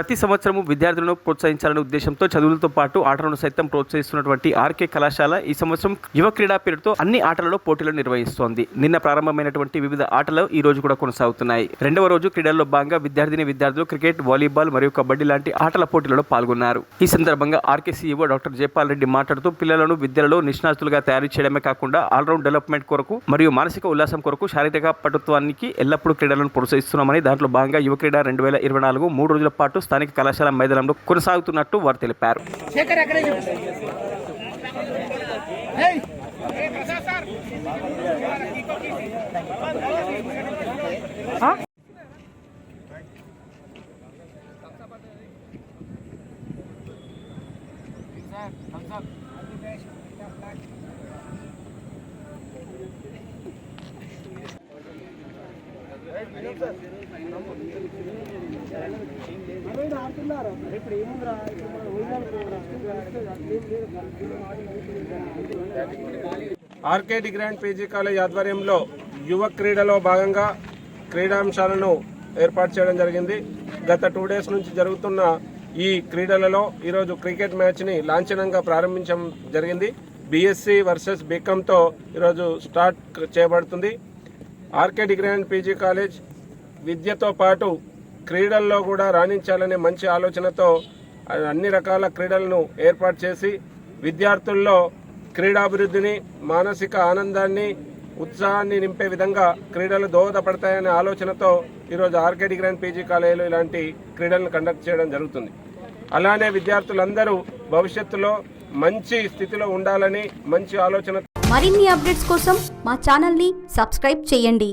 ప్రతి సంవత్సరము విద్యార్థులను ప్రోత్సహించాలనే ఉద్దేశంతో చదువులతో పాటు ఆటలను సైతం ప్రోత్సహిస్తున్నటువంటి ఆర్కే కళాశాల ఈ సంవత్సరం యువ క్రీడా పేరుతో అన్ని ఆటలలో పోటీలు నిర్వహిస్తోంది. నిన్న ప్రారంభమైనటువంటి వివిధ ఆటలు ఈ రోజు కూడా కొనసాగుతున్నాయి. రెండవ రోజు క్రీడల్లో భాగంగా విద్యార్థులు క్రికెట్, వాలీబాల్ మరియు కబడ్డీ లాంటి ఆటల పోటీలలో పాల్గొన్నారు. ఈ సందర్భంగా RK CEO doctor Jayapal Reddy మాట్లాడుతూ పిల్లలను విద్యలలో నిష్ణాతులుగా తయారు చేయడమే కాకుండా ఆల్రౌండ్ డెవలప్మెంట్ కొరకు మరియు మానసిక ఉల్లాసం కొరకు శారీరక పటుత్వానికి ఎల్లప్పుడూ క్రీడలను ప్రోత్సహిస్తున్నామని, దాంట్లో భాగంగా యువ క్రీడ 2024 3 రోజుల పాటు స్థానిక కళాశాల మైదానంలో కొనసాగుతున్నట్టు వారు తెలిపారు. RK D grand PG college ఆధ్వర్యంలో యువ క్రీడలో భాగంగా క్రీడాంశాలను ఏర్పాటు చేయడం జరిగింది. గత 2 డేస్ నుంచి జరుగుతున్న ఈ క్రీడలలో ఈరోజు క్రికెట్ మ్యాచ్ని లాంఛనంగా ప్రారంభించడం జరిగింది. బీఎస్సీ వర్సెస్ బీకామ్తో ఈరోజు స్టార్ట్ చేయబడుతుంది. RK D grand PG college విద్యతో పాటు క్రీడల్లో కూడా రాణించాలనే మంచి ఆలోచనతో అన్ని రకాల క్రీడలను ఏర్పాటు చేసి విద్యార్థుల్లో క్రీడాభివృద్ధిని, మానసిక ఆనందాన్ని, ఉత్సాహాన్ని నింపే విధంగా క్రీడలు దోహదపడతాయనే ఆలోచనతో ఈరోజు ఆర్కే డి గ్రాండ్ పీజీ కాలేజీలో ఇలాంటి క్రీడలను కండక్ట్ చేయడం జరుగుతుంది. అలానే విద్యార్థులందరూ భవిష్యత్తులో మంచి స్థితిలో ఉండాలని మంచి ఆలోచన. మరిన్ని అప్డేట్స్ కోసం మా ఛానల్ని సబ్స్క్రైబ్ చేయండి.